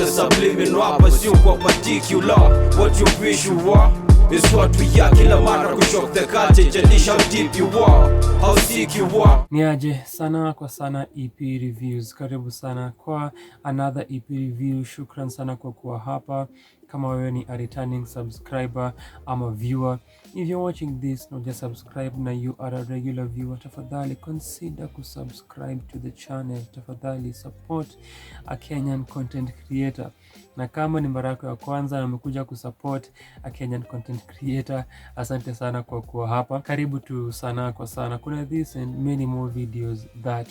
a subliminal, pursue what particular. What you wish you were is what we are. Kila mara kushock the culture, jadisha how deep you are, how sick you are. Niaje sana kwa sana EP reviews. Karibu sana kwa another EP review. Shukran sana kwa kuwa hapa. Kama wewe ni a returning subscriber, I'm a viewer. If you're watching this, not just subscribe na you are a regular viewer, tafadhali consider kusubscribe to the channel. Tafadhali support a Kenyan content creator. Na kama ni mara yako ya kwanza na umekuja kusupport a Kenyan content creator, asante sana kwa kuwa hapa. Karibu tu sana kwa sana. Kuna this and many more videos that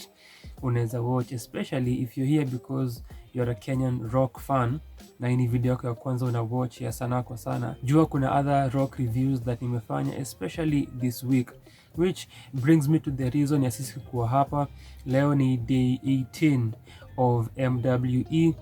unaweza watch, especially if you're here because you're a Kenyan rock fan na ini video yako ya kwanza una watch ya sana kwa sana. Jua kuna other rock reviews that nimefanya especially this week, which brings me to the reason ya sisi kuwa hapa. Leo ni day 18 of MWE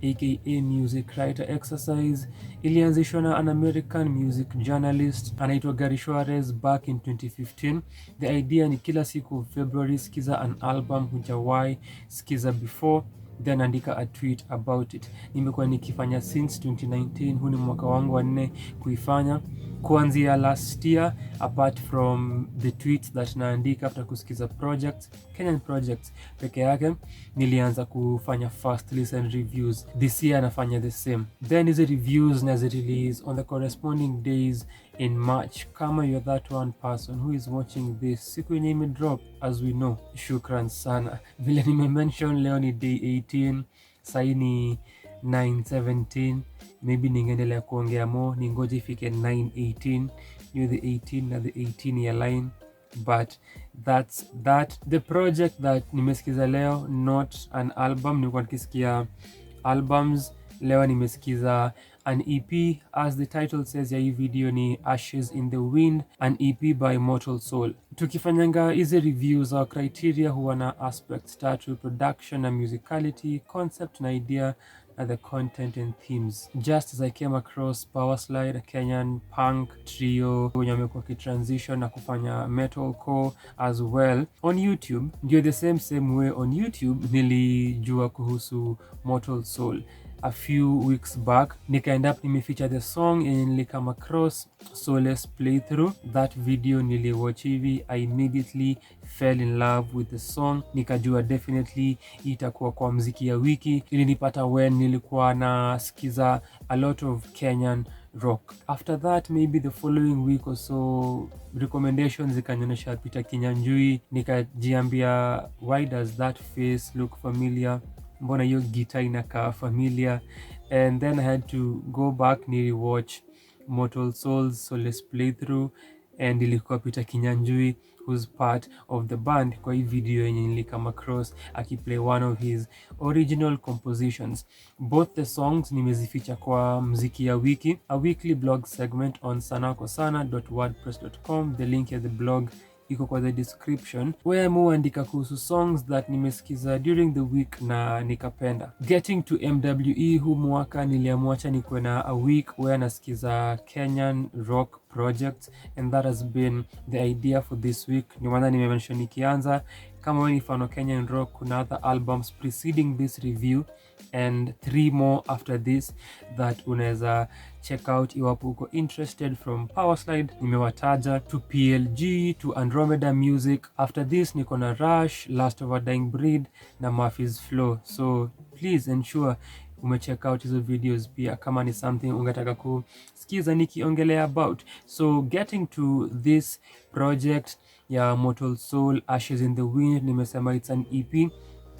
aka Music Writer Exercise. Ilianzishwa na an American music journalist anaitwa Gary Suarez back in 2015. The idea ni kila siku February sikiza an album hujawahi sikiza before, then andika a tweet about it. Nimekuwa nikifanya since 2019. Huu ni mwaka wangu wa 4 kuifanya. Kuanzia last year, apart from the tweets that naandika after kusikiza projects, Kenyan projects peke yake, nilianza kufanya first listen reviews. This year nafanya the same. Then hizi reviews na release on the corresponding days in March. Kama you're that one person who is watching this, siku yenye imedrop as we know, shukran sana. Vile nimemention leo ni day 18, sahi ni 9:17. Maybe ningeendelea kuongea more, ningoje ifike 9:18, the 18 na the 18 ya line. But that's that. The project that nimesikiza leo, not an album. Nilikuwa nikisikia albums, leo nimesikiza an EP. As the title says ya hii video ni Ashes in the Wind, an EP by Mortal Soul. Tukifanyanga hizi reviews, our criteria huwa na aspects tatu: production na musicality, concept na idea, and the content and themes. Just as I came across Powerslide, a Kenyan punk trio wenye wamekuwa kitransition na kufanya metalcore as well on YouTube. Ndio the same way on YouTube nilijua kuhusu Mortal Soul a few weeks back. Nika nimefeature the song and nilikam across Soulless playthrough. That video niliwatch hivi, I immediately fell in love with the song. Nikajua definitely itakuwa kwa mziki ya wiki. Ilinipata when nilikuwa na sikiza a lot of Kenyan rock. After that, maybe the following week or so, recommendations zikanionyesha Peter Kinyanjui. Nikajiambia, why does that face look familiar? Mbona hiyo guitar inakaa familiar? And then I had to go back ni rewatch Mortal Soul's Soulless playthrough, and ilikuwa Peter Kinyanjui who's part of the band kwa hii video yenye nilikam across akiplay one of his original compositions. Both the songs nimezificha kwa mziki ya wiki, a weekly blog segment on sanakosana.wordpress.com. The link ya the blog iko kwa the description, where muandika kuhusu songs that nimesikiza during the week na nikapenda. Getting to MWE, huu mwaka niliamuacha nikuwe na a week where nasikiza Kenyan rock projects, and that has been the idea for this week. Ni maana nimemention nikianza, kama wewe ni fan wa Kenyan rock, kuna other albums preceding this review and 3 more after this that unaweza check out iwapo uko interested. From Powerslide nimewataja, to PLG, to Andromeda Music. After this niko na Rush, Last of a Dying Breed na Murphy's Flow. So please ensure umecheck out hizo videos pia kama ni something ungetaka kusikiza nikiongelea about. So getting to this project ya Mortal Soul, Ashes in the Wind, nimesema it's an EP.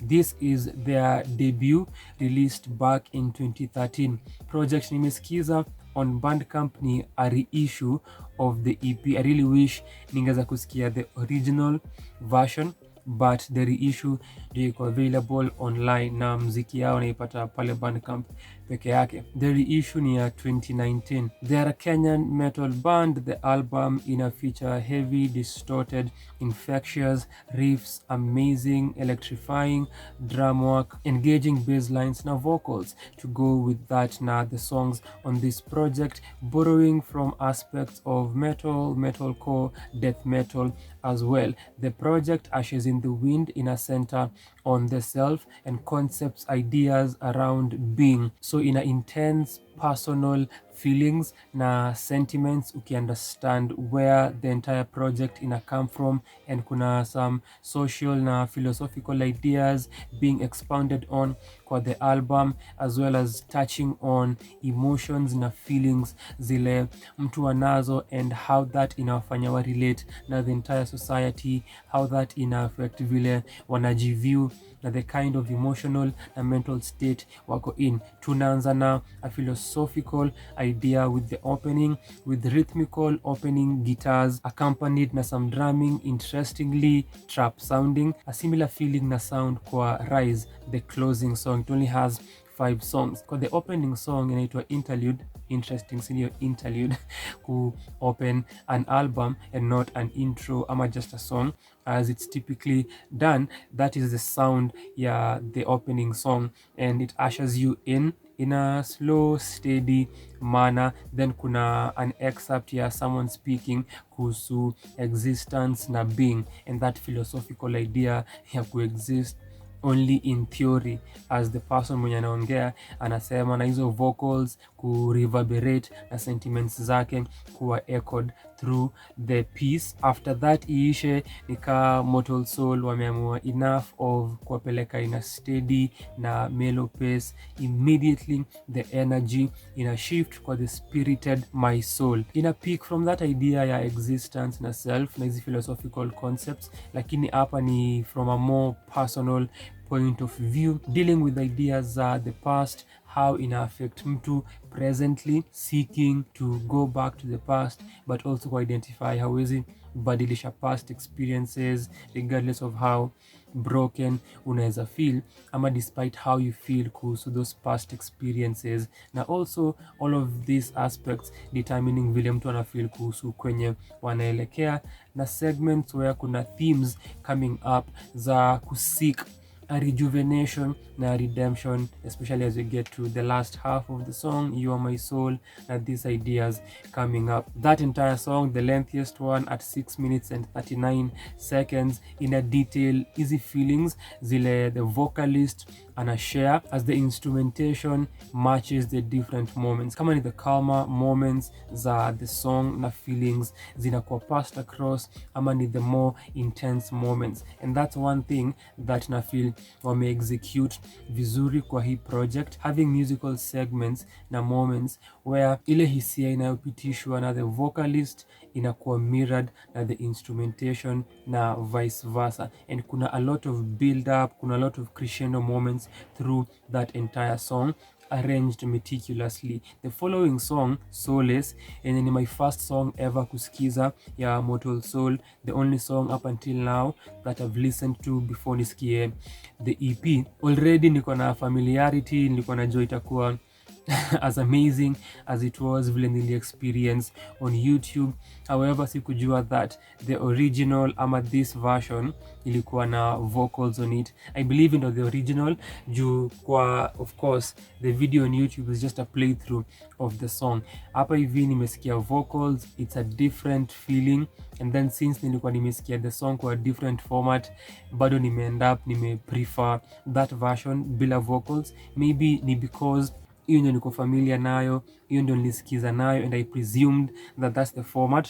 This is their debut, released back in 2013. Project nimesikiza on Bandcamp ni a reissue of the EP. I really wish ningeza kusikia the original version, but the reissue ndio iko available online na mziki yao naipata pale Bandcamp peke yake. The reissue ni ya 2019. They are a Kenyan metal band. The album ina feature heavy, distorted, infectious riffs, amazing, electrifying drum work, engaging bass lines na vocals to go with that. Na the songs on this project borrowing from aspects of metal, metalcore, death metal, as well. The project Ashes in the Wind in a center on the self and concepts ideas around being, so ina intense personal feelings na sentiments ukiunderstand where the entire project ina come from, and kuna some social na philosophical ideas being expounded on kwa the album, as well as touching on emotions na feelings zile mtu anazo and how that inawafanya wa relate na the entire society, how that ina affect vile wanajiview na the kind of emotional na mental state wako in. Tunaanza na a philosophical idea with the opening, with rhythmical opening guitars accompanied na some drumming, interestingly trap sounding, a similar feeling na sound kwa Rise, the closing song. It only has 5 songs. Kwa the opening song inaitwa Interlude. Interesting, senior interlude ku open an album and not an intro ama just a song as it's typically done. That is the sound the opening song, and it ushers you in a slow steady manner. Then kuna an excerpt someone speaking kuhusu existence na being, and that philosophical idea ya coexist only in theory, as the person mwenye anaongea anasema, na hizo vocals ku reverberate na sentiments zake kuwa echoed through the piece. After that iishe nika Mortal Soul wameamua enough of kuwapeleka in a steady na mellow pace. Immediately the energy ina shift kwa the spirited My Soul, ina peak from that idea ya existence na self na hizi philosophical concepts, lakini hapa ni from a more personal point of view, dealing with ideas the past, how ina affect mtu presently, seeking to go back to the past but also to identify hawezi badilisha past experiences regardless of how broken unaweza feel ama despite how you feel kuhusu those past experiences, na also all of these aspects determining vile mtu ana feel kuhusu kwenye wanaelekea, na segments where kuna themes coming up za kuseek a rejuvenation na redemption, especially as we get to the last half of the song, You Are My Soul, and these ideas coming up. That entire song, the lengthiest one at 6 minutes and 39 seconds, in a detail easy feelings zile the vocalist ana share as the instrumentation matches the different moments. Kama ni the calmer moments za the song na feelings zinakuwa passed across, ama ni the more intense moments, and that's one thing that na feel wame execute vizuri kwa hii project, having musical segments na moments where ile hisia inayopitishwa na the vocalist inakuwa mirrored na the instrumentation na vice versa, and kuna a lot of build up, kuna a lot of crescendo moments through that entire song arranged meticulously. The following song, Solace, and ni my first song ever kusikiza ya Mortal Soul, the only song up until now that I've listened to before nisikie the EP. Already niko na familiarity, niko na joy itakuwa as amazing as it was vile nili experience on YouTube. However, sikujua that the original ama this version ilikuwa na vocals on it. I believe in the original juu kwa, of course, the video on YouTube is just a playthrough of the song. Hapa hivi nimesikia vocals, it's a different feeling, and then since nilikuwa nimesikia the song kwa different format, bado nime prefer that version bila vocals. Maybe ni because hiyo ndio niko familiar nayo, hiyo ndio nilisikiza nayo, and I presumed that that's the format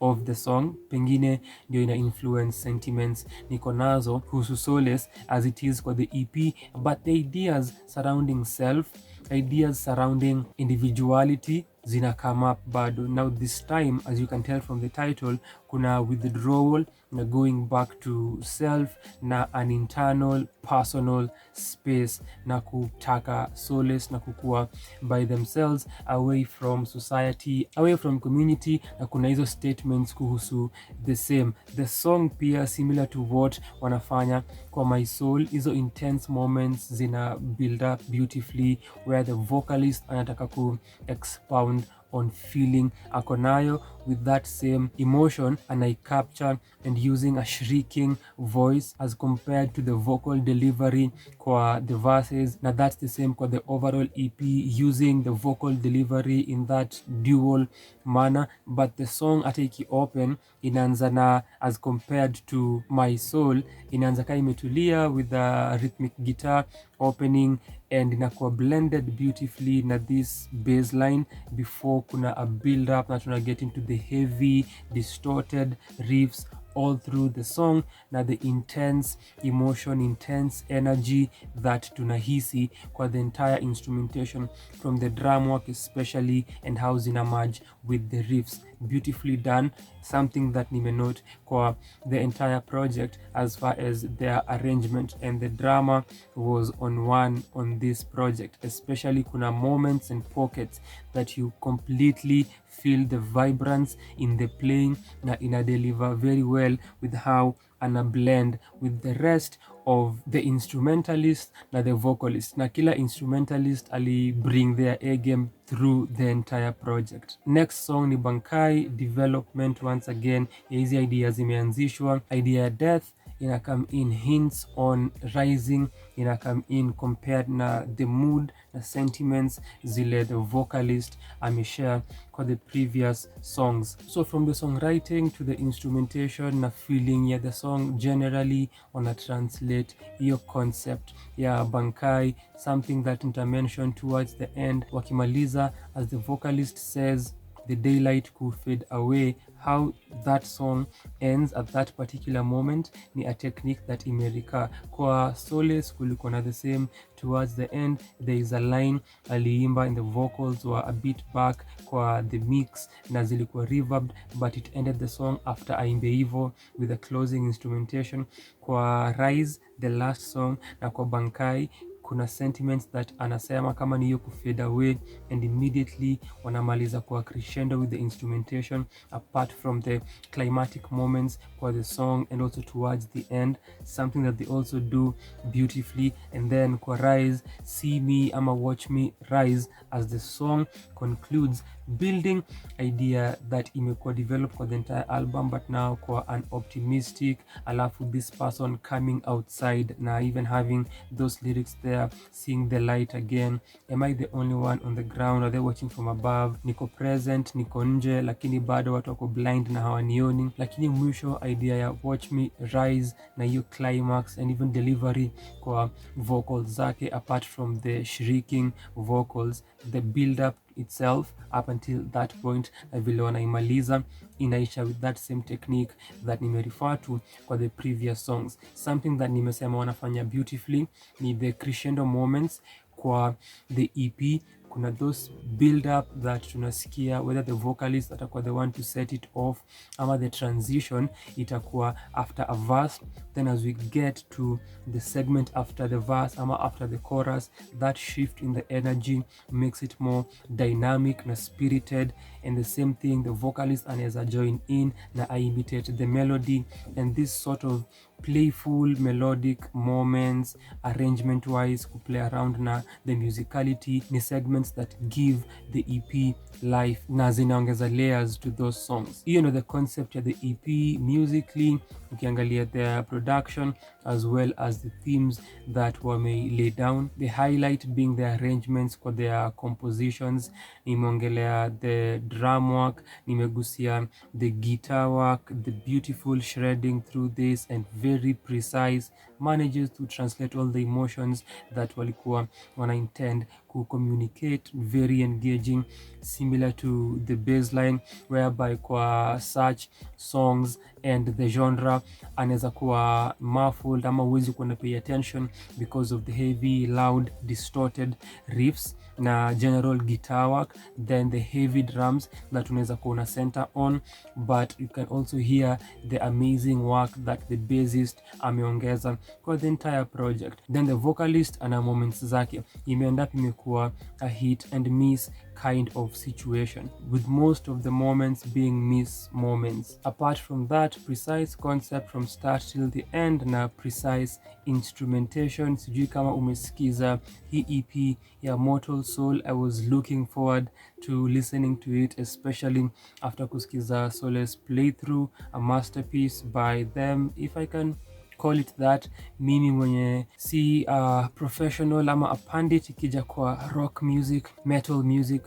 of the song. Pengine ndio ina influence sentiments niko nazo kuhusu Solace as it is kwa the EP, but the ideas surrounding self, ideas surrounding individuality zina come up bado. Now this time, as you can tell from the title, kuna withdrawal na going back to self na an internal personal space na kutaka solace na kukua by themselves, away from society, away from community, na kuna hizo statements kuhusu the same. The song pia similar to what wanafanya kwa My Soul, hizo intense moments zina build up beautifully where the vocalist anataka ku expound on feeling ako nayo, with that same emotion anaicapture and using a shrieking voice as compared to the vocal delivery kwa the verses, na that's the same kwa the overall EP, using the vocal delivery in that dual manner. But the song hata iki open inaanza na, as compared to My Soul, inaanza kama imetulia with the rhythmic guitar opening and inakuwa blended beautifully na this bass line before kuna a build up na tuna get into the heavy distorted riffs all through the song, na the intense emotion, intense energy that tunahisi kwa the entire instrumentation, from the drum work especially and how zina merge with the riffs. Beautifully done, something that nimenote kwa the entire project as far as their arrangement, and the drama was on this project. Especially kuna moments and pockets that you completely feel the vibrance in the playing, na ina deliver very well with how ana blend with the rest of the instrumentalist na the vocalist, na kila instrumentalist ali bring their A game through the entire project. Next song ni Bankai, development once again ya hizi ideas imeanzishwa. Idea ya death ina come in, hints on rising ina come in compared na the mood na sentiments zile the vocalist ameshare kwa the previous songs. So from the songwriting to the instrumentation na feeling ya the song, generally wana translate hiyo concept ya Bankai, something that nitamention towards the end wakimaliza, as the vocalist says the daylight could fade away. How that song ends at that particular moment ni a technique that imerika kwa Solace. Kulikuwa na the same towards the end, there is a line aliimba and the vocals were a bit back kwa the mix na zilikuwa reverbed, but it ended the song after aimbe hivo with a closing instrumentation. Kwa Rise, the last song, na kwa Bankai kuna sentiments that anasema kama ni hiyo kufade away, and immediately wanamaliza kwa crescendo with the instrumentation, apart from the climatic moments kwa the song and also towards the end, something that they also do beautifully. And then kwa Rise, see me ama watch me rise, as the song concludes, building idea that imekuwa developed kwa the entire album, but now kwa an optimistic, alafu this person coming outside na even having those lyrics there, seeing the light again, am I the only one on the ground, are they watching from above, niko present, niko nje lakini bado watu wako blind na hawanioni. Lakini mwisho idea ya watch me rise na hiyo climax and even delivery kwa vocals zake, apart from the shrieking vocals, the build up itself up until that point, na vile wanaimaliza inaisha with that same technique that nimerefer to kwa the previous songs. Something that nimesema wanafanya beautifully ni the crescendo moments kwa the EP. Kuna those build up that tunasikia whether the vocalist atakuwa the one to set it off ama the transition itakuwa after a verse, then as we get to the segment after the verse ama after the chorus, that shift in the energy makes it more dynamic na spirited, and the same thing the vocalist anaweza join in na imitate the melody, and this sort of playful melodic moments arrangement wise kuplay around na the musicality ni segments that give the EP life na zinaongeza layers to those songs. Hiyo ndio the concept ya the EP musically, ukiangalia the production as well as the themes that wame lay down, the highlight being the arrangements kwa their compositions. Nimeongelea the drum work, nimegusia the guitar work, the beautiful shredding through this and very precise, manages to translate all the emotions that walikuwa wana intend ku communicate, very engaging, similar to the baseline, whereby kwa such songs and the genre anaweza kuwa muffled ama huwezi kuwa na pay attention because of the heavy loud distorted riffs na general guitar work, then the heavy drums that unaweza kuwa una center on, but you can also hear the amazing work that the bassist ameongeza kwa the entire project. Then the vocalist ana moments zake, imeenda imekuwa a hit and miss kind of situation, with most of the moments being miss moments. Apart from that, precise concept from start till the end na precise instrumentation. Sijui kama umesikiza hii EP ya Mortal soul. I was looking forward to listening to it, especially after kusikiza Sole's playthrough, a masterpiece by them, if I can call it that. Mimi mwenye si professional ama a pandit ikija kwa rock music, metal music,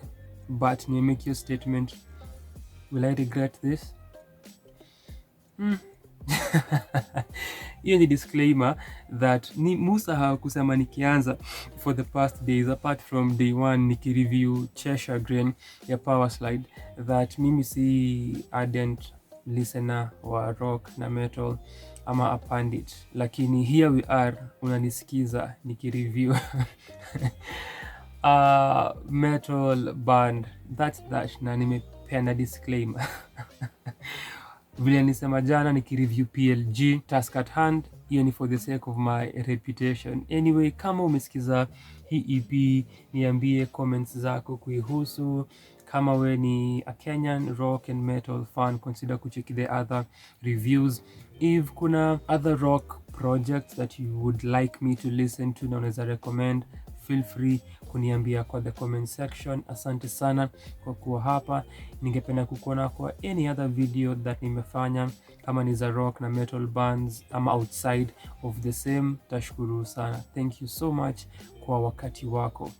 but ni make your statement. Will I regret this? Hiyo ni disclaimer that ni Musa kusema nikianza for the past days, apart from day one nikireview Cheshire Grain ya Power Slide, that mimi si ardent listener wa rock na metal ama a pandit, lakini here we are, unanisikiza nikireview metal band, that's that, na nimepeana disclaimer. Vile nisema jana nikireview PLG Task at Hand, hiyo ni for the sake of my reputation. Anyway, kama umesikiza hii EP, niambie comments zako kuihusu. Kama we ni a Kenyan rock and metal fan, consider kucheck the other reviews. If kuna other rock projects that you would like me to listen to na unaweza recommend, feel free kuniambia kwa the comment section. Asante sana kwa kuwa hapa. Ningependa kukuona kwa any other video that nimefanya, kama ni za rock na metal bands ama outside of the same. Tashukuru sana. Thank you so much kwa wakati wako.